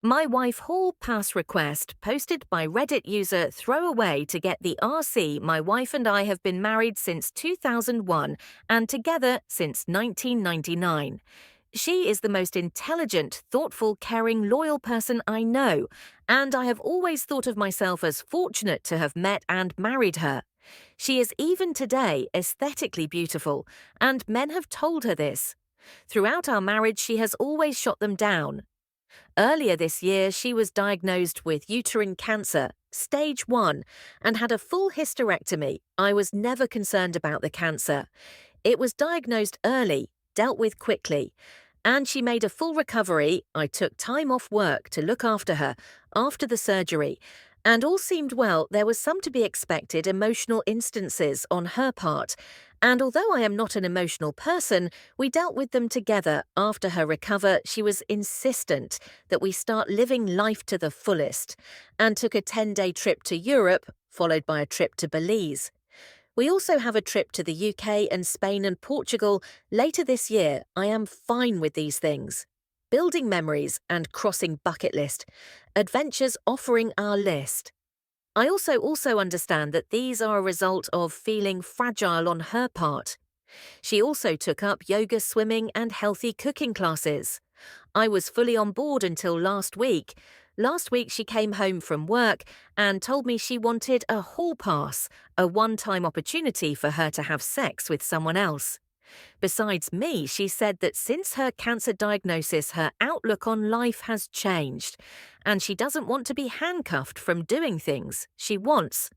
My wife hall pass request posted by Reddit user Throwaway to get the RC. My wife and I have been married since 2001 and together since 1999. She is the most intelligent, thoughtful, caring, loyal person I know, and I have always thought of myself as fortunate to have met and married her. She is even today aesthetically beautiful, and men have told her this. Throughout our marriage, she has always shot them down. Earlier this year, she was diagnosed with uterine cancer, stage 1, and had a full hysterectomy. I was never concerned about the cancer. It was diagnosed early, dealt with quickly, and she made a full recovery. I took time off work to look after her after the surgery, and all seemed well. There was some to be expected emotional instances on her part, and although I am not an emotional person, we dealt with them together. After her recover, she was insistent that we start living life to the fullest, and took a 10-day trip to Europe, followed by a trip to Belize. We also have a trip to the UK and Spain and Portugal later this year. I am fine with these things. Building memories and crossing bucket list. Adventures offering our list. I also understand that these are a result of feeling fragile on her part. She also took up yoga, swimming, and healthy cooking classes. I was fully on board until last week. Last week she came home from work and told me she wanted a hall pass, a one-time opportunity for her to have sex with someone else. Besides me, she said that since her cancer diagnosis, her outlook on life has changed, and she doesn't want to be handcuffed from doing things she wants.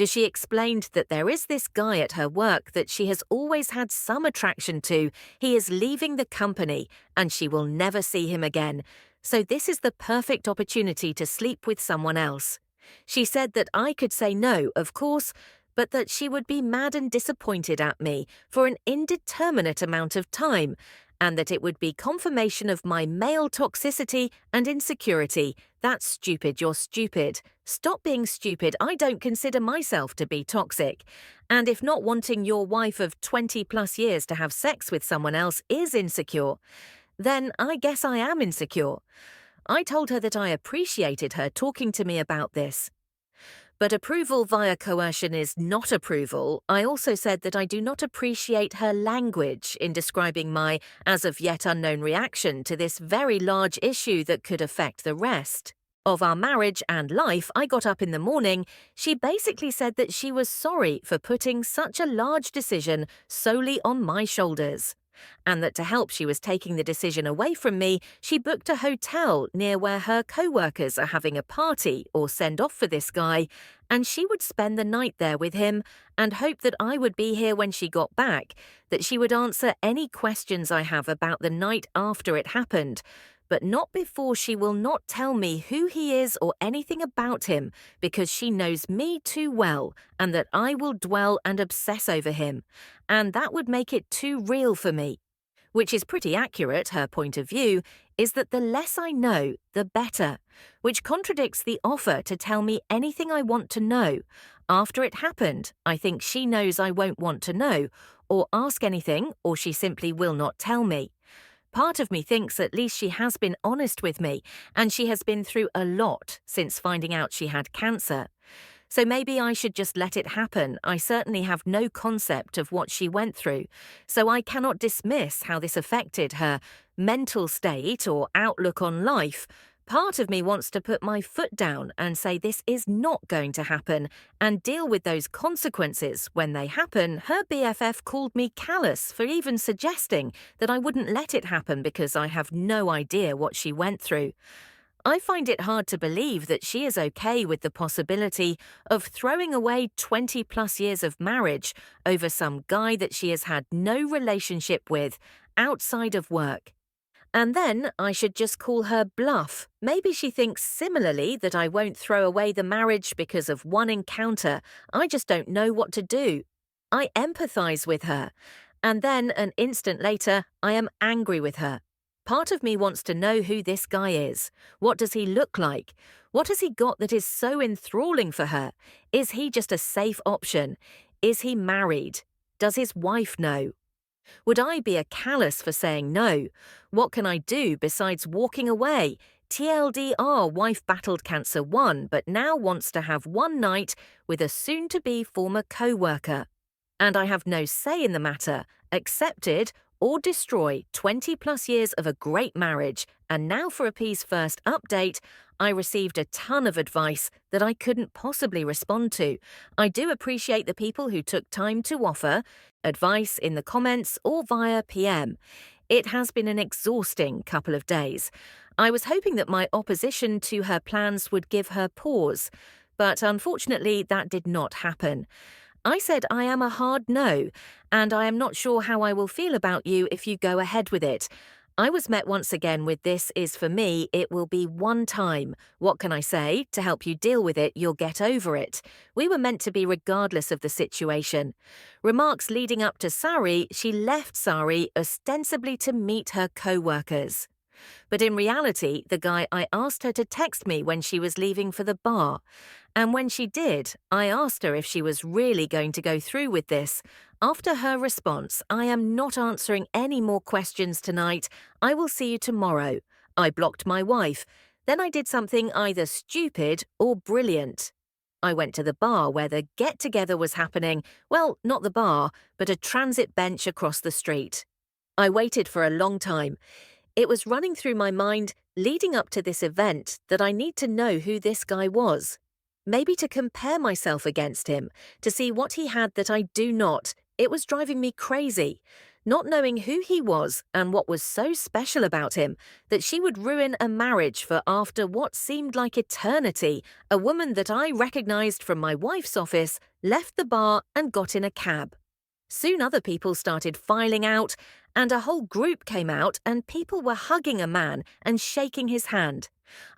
She explained that there is this guy at her work that she has always had some attraction to. He is leaving the company, and she will never see him again. So this is the perfect opportunity to sleep with someone else. She said that I could say no, of course, but that she would be mad and disappointed at me for an indeterminate amount of time, and that it would be confirmation of my male toxicity and insecurity. That's stupid, you're stupid. Stop being stupid. I don't consider myself to be toxic. And if not wanting your wife of 20 plus years to have sex with someone else is insecure, then I guess I am insecure. I told her that I appreciated her talking to me about this. But approval via coercion is not approval. I also said that I do not appreciate her language in describing my as of yet unknown reaction to this very large issue that could affect the rest of our marriage and life. I got up in the morning. She basically said that she was sorry for putting such a large decision solely on my shoulders, and that to help she was taking the decision away from me, she booked a hotel near where her coworkers are having a party or send-off for this guy, and she would spend the night there with him and hope that I would be here when she got back, that she would answer any questions I have about the night after it happened, but not before. She will not tell me who he is or anything about him because she knows me too well, and that I will dwell and obsess over him, and that would make it too real for me. Which is pretty accurate. Her point of view is that the less I know, the better, which contradicts the offer to tell me anything I want to know. After it happened, I think she knows I won't want to know or ask anything, or she simply will not tell me. Part of me thinks at least she has been honest with me, and she has been through a lot since finding out she had cancer. So maybe I should just let it happen. I certainly have no concept of what she went through, so I cannot dismiss how this affected her mental state or outlook on life. Part of me wants to put my foot down and say this is not going to happen and deal with those consequences when they happen. Her BFF called me callous for even suggesting that I wouldn't let it happen because I have no idea what she went through. I find it hard to believe that she is okay with the possibility of throwing away 20 plus years of marriage over some guy that she has had no relationship with outside of work. And then I should just call her bluff. Maybe she thinks similarly that I won't throw away the marriage because of one encounter. I just don't know what to do. I empathize with her. And then an instant later, I am angry with her. Part of me wants to know who this guy is. What does he look like? What has he got that is so enthralling for her? Is he just a safe option? Is he married? Does his wife know? Would I be a callous for saying no? What can I do besides walking away? TLDR, wife battled cancer 1 but now wants to have one night with a soon-to-be former coworker. And I have no say in the matter. Accepted or destroy 20 plus years of a great marriage. And now for a piece first update. I received a ton of advice that I couldn't possibly respond to. I do appreciate the people who took time to offer advice in the comments or via PM. It has been an exhausting couple of days. I was hoping that my opposition to her plans would give her pause, but unfortunately that did not happen. I said I am a hard no, and I am not sure how I will feel about you if you go ahead with it. I was met once again with "this is for me, it will be one time. What can I say? To help you deal with it, you'll get over it. We were meant to be regardless of the situation." Remarks leading up to Sari, she left Sari ostensibly to meet her co-workers. But in reality, the guy I asked her to text me when she was leaving for the bar. And when she did, I asked her if she was really going to go through with this. After her response, "I am not answering any more questions tonight. I will see you tomorrow." I blocked my wife. Then I did something either stupid or brilliant. I went to the bar where the get-together was happening. Well, not the bar, but a transit bench across the street. I waited for a long time. It was running through my mind, leading up to this event, that I need to know who this guy was. Maybe to compare myself against him, to see what he had that I do not. It was driving me crazy. Not knowing who he was and what was so special about him that she would ruin a marriage for after what seemed like eternity, a woman that I recognized from my wife's office left the bar and got in a cab. Soon other people started filing out, and a whole group came out, and people were hugging a man and shaking his hand.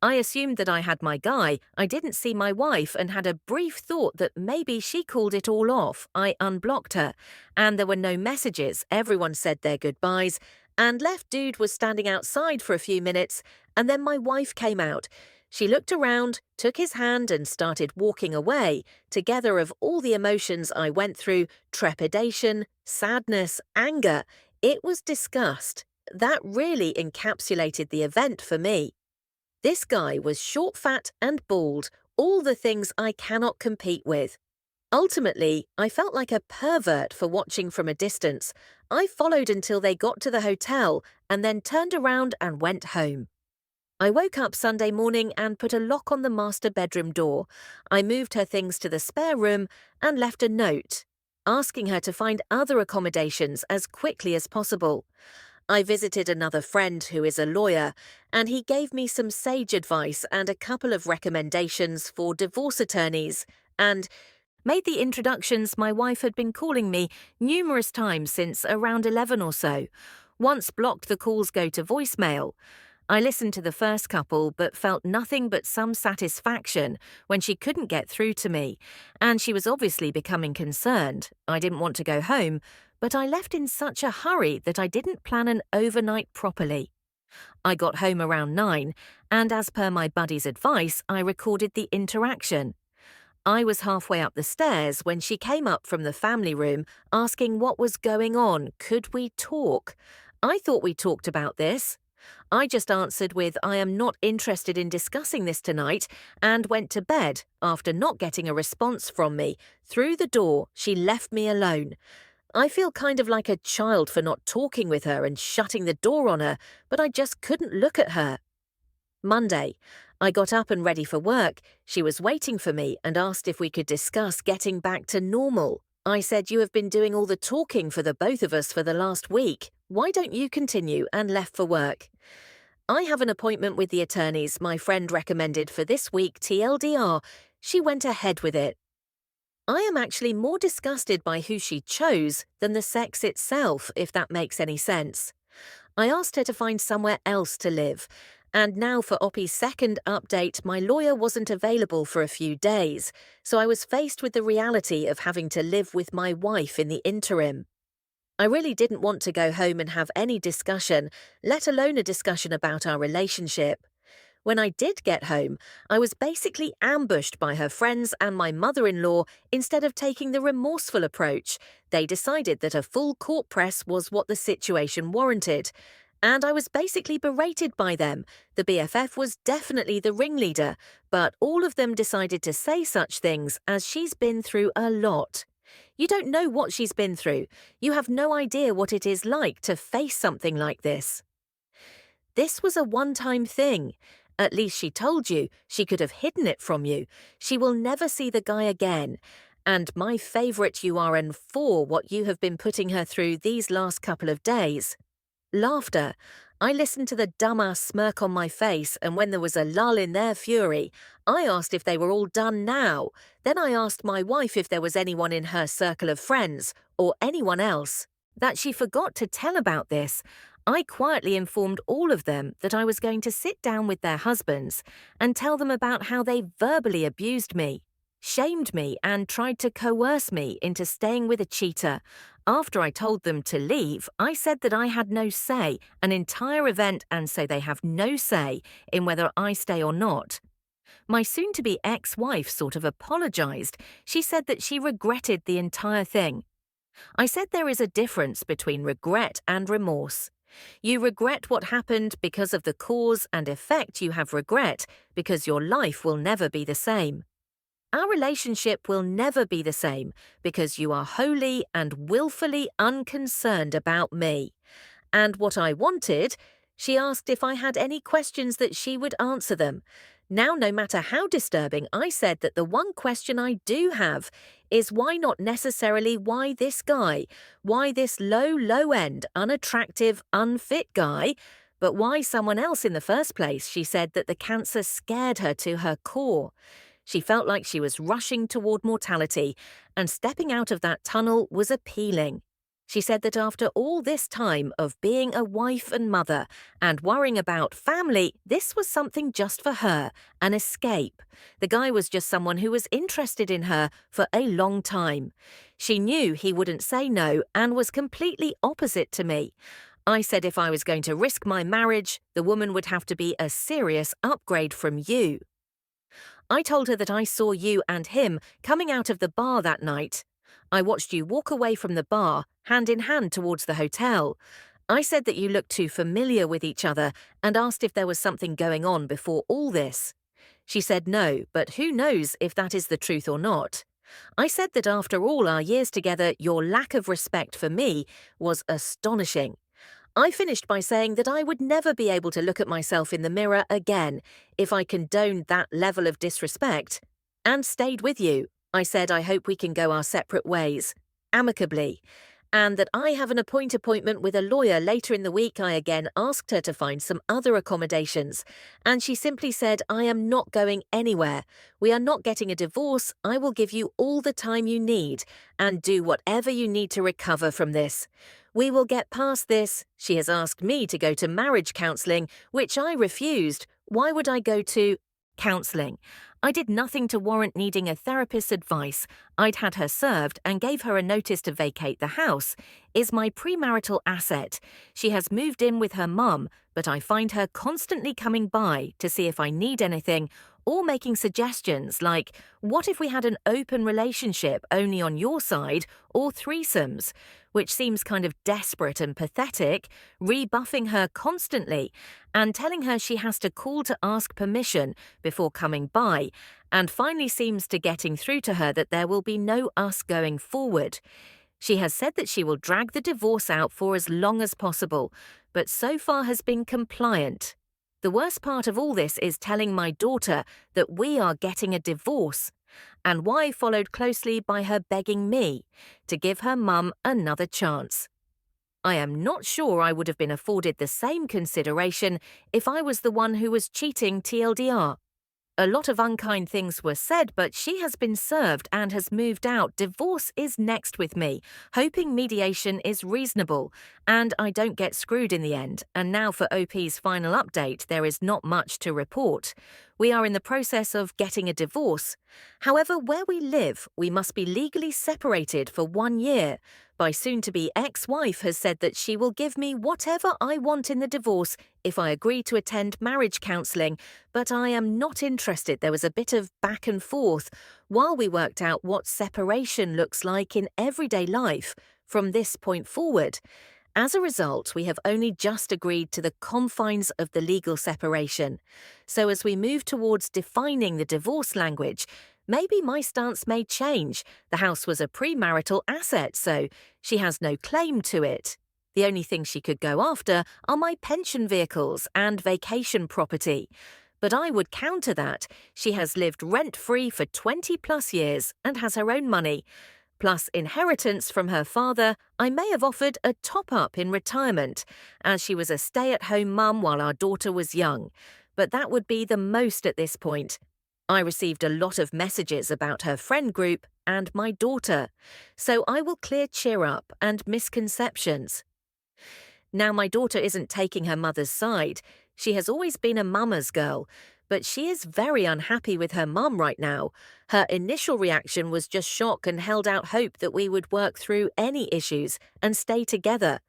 I assumed that I had my guy. I didn't see my wife and had a brief thought that maybe she called it all off. I unblocked her, and there were no messages. Everyone said their goodbyes, and left dude was standing outside for a few minutes, and then my wife came out. She looked around, took his hand and started walking away, together of all the emotions I went through, trepidation, sadness, anger. It was disgust. That really encapsulated the event for me. This guy was short, fat and bald, all the things I cannot compete with. Ultimately, I felt like a pervert for watching from a distance. I followed until they got to the hotel and then turned around and went home. I woke up Sunday morning and put a lock on the master bedroom door. I moved her things to the spare room and left a note, asking her to find other accommodations as quickly as possible. I visited another friend who is a lawyer, and he gave me some sage advice and a couple of recommendations for divorce attorneys, and made the introductions my wife had been calling me numerous times since around 11 or so. Once blocked the calls go to voicemail. I listened to the first couple but felt nothing but some satisfaction when she couldn't get through to me, and she was obviously becoming concerned. I didn't want to go home, but I left in such a hurry that I didn't plan an overnight properly. I got home around 9, and as per my buddy's advice, I recorded the interaction. I was halfway up the stairs when she came up from the family room asking what was going on. Could we talk? I thought we talked about this. I just answered with "I am not interested in discussing this tonight" and went to bed after not getting a response from me. Through the door, she left me alone. I feel kind of like a child for not talking with her and shutting the door on her, but I just couldn't look at her. Monday, I got up and ready for work. She was waiting for me and asked if we could discuss getting back to normal. I said, "You have been doing all the talking for the both of us for the last week. Why don't you continue?" and left for work. I have an appointment with the attorneys my friend recommended for this week, TLDR. She went ahead with it. I am actually more disgusted by who she chose than the sex itself, if that makes any sense. I asked her to find somewhere else to live, and now for Oppie's second update, my lawyer wasn't available for a few days, so I was faced with the reality of having to live with my wife in the interim. I really didn't want to go home and have any discussion, let alone a discussion about our relationship. When I did get home, I was basically ambushed by her friends and my mother-in-law instead of taking the remorseful approach. They decided that a full court press was what the situation warranted. And I was basically berated by them. The BFF was definitely the ringleader, but all of them decided to say such things as she's been through a lot. You don't know what she's been through. You have no idea what it is like to face something like this. This was a one-time thing. At least she told you. She could have hidden it from you. She will never see the guy again. And my favourite you are and for what you have been putting her through these last couple of days. Laughter. I listened to the dumbass smirk on my face, and when there was a lull in their fury, I asked if they were all done now. Then I asked my wife if there was anyone in her circle of friends, or anyone else, that she forgot to tell about this. I quietly informed all of them that I was going to sit down with their husbands and tell them about how they verbally abused me, shamed me, and tried to coerce me into staying with a cheater. After I told them to leave, I said that I had no say, an entire event, and so they have no say in whether I stay or not. My soon-to-be ex-wife sort of apologized. She said that she regretted the entire thing. I said there is a difference between regret and remorse. You regret what happened because of the cause and effect. You have regret because your life will never be the same. Our relationship will never be the same because you are wholly and willfully unconcerned about me. And what I wanted, she asked if I had any questions that she would answer them. Now, no matter how disturbing, I said that the one question I do have is why not necessarily why this guy, why this low-end, unattractive, unfit guy, but why someone else in the first place. She said that the cancer scared her to her core. She felt like she was rushing toward mortality, and stepping out of that tunnel was appealing. She said that after all this time of being a wife and mother and worrying about family, this was something just for her, an escape. The guy was just someone who was interested in her for a long time. She knew he wouldn't say no and was completely opposite to me. I said if I was going to risk my marriage, the woman would have to be a serious upgrade from you. I told her that I saw you and him coming out of the bar that night. I watched you walk away from the bar, hand in hand towards the hotel. I said that you looked too familiar with each other and asked if there was something going on before all this. She said no, but who knows if that is the truth or not. I said that after all our years together, your lack of respect for me was astonishing. I finished by saying that I would never be able to look at myself in the mirror again if I condoned that level of disrespect, and stayed with you. I said I hope we can go our separate ways, amicably, and that I have an appointment with a lawyer later in the week. I again asked her to find some other accommodations, and she simply said, I am not going anywhere. We are not getting a divorce. I will give you all the time you need and do whatever you need to recover from this. We will get past this. She has asked me to go to marriage counselling, which I refused. Why would I go to counselling? I did nothing to warrant needing a therapist's advice. I'd had her served and gave her a notice to vacate the house. Is my premarital asset. She has moved in with her mum, but I find her constantly coming by to see if I need anything or making suggestions like, what if we had an open relationship only on your side or threesomes, which seems kind of desperate and pathetic, rebuffing her constantly and telling her she has to call to ask permission before coming by, and finally seems to getting through to her that there will be no us going forward. She has said that she will drag the divorce out for as long as possible, but so far has been compliant. The worst part of all this is telling my daughter that we are getting a divorce, and why followed closely by her begging me to give her mum another chance. I am not sure I would have been afforded the same consideration if I was the one who was cheating TLDR. A lot of unkind things were said, but she has been served and has moved out. Divorce is next with me, hoping mediation is reasonable and I don't get screwed in the end. And now for OP's final update, there is not much to report. We are in the process of getting a divorce. However, where we live, we must be legally separated for 1 year. My soon-to-be ex-wife has said that she will give me whatever I want in the divorce if I agree to attend marriage counselling, but I am not interested. There was a bit of back and forth while we worked out what separation looks like in everyday life from this point forward. As a result, we have only just agreed to the confines of the legal separation. So as we move towards defining the divorce language, maybe my stance may change. The house was a premarital asset, so she has no claim to it. The only thing she could go after are my pension vehicles and vacation property. But I would counter that. She has lived rent-free for 20 plus years and has her own money. Plus inheritance from her father, I may have offered a top-up in retirement, as she was a stay-at-home mum while our daughter was young. But that would be the most at this point. I received a lot of messages about her friend group and my daughter, so I will clear cheer up and misconceptions. Now, my daughter isn't taking her mother's side. She has always been a mama's girl, but she is very unhappy with her mum right now. Her initial reaction was just shock and held out hope that we would work through any issues and stay together.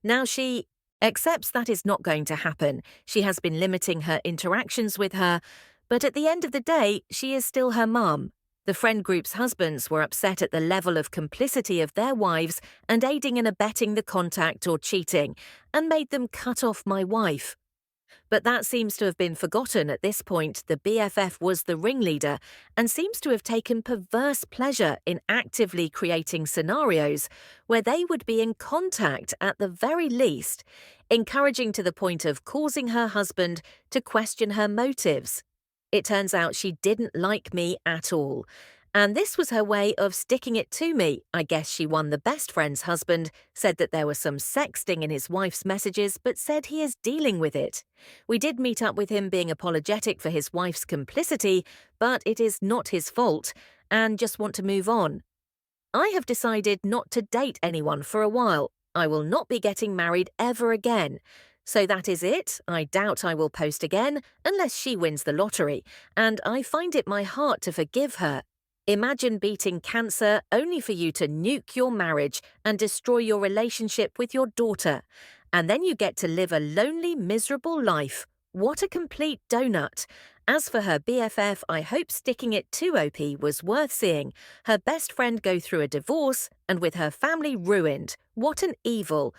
Now she accepts that is not going to happen. She has been limiting her interactions with her, but at the end of the day, she is still her mum. The friend group's husbands were upset at the level of complicity of their wives and aiding and abetting the contact or cheating, and made them cut off my wife. But that seems to have been forgotten at this point. The BFF was the ringleader and seems to have taken perverse pleasure in actively creating scenarios where they would be in contact at the very least, encouraging to the point of causing her husband to question her motives. It turns out she didn't like me at all. And this was her way of sticking it to me. I guess she won the best friend's husband, said that there was some sexting in his wife's messages, but said he is dealing with it. We did meet up with him being apologetic for his wife's complicity, but it is not his fault, and just want to move on. I have decided not to date anyone for a while. I will not be getting married ever again. So that is it. I doubt I will post again, unless she wins the lottery, and I find it my heart to forgive her. Imagine beating cancer only for you to nuke your marriage and destroy your relationship with your daughter. And then you get to live a lonely, miserable life. What a complete donut. As for her BFF, I hope sticking it to OP was worth seeing. Her best friend go through a divorce and with her family ruined. What an evil.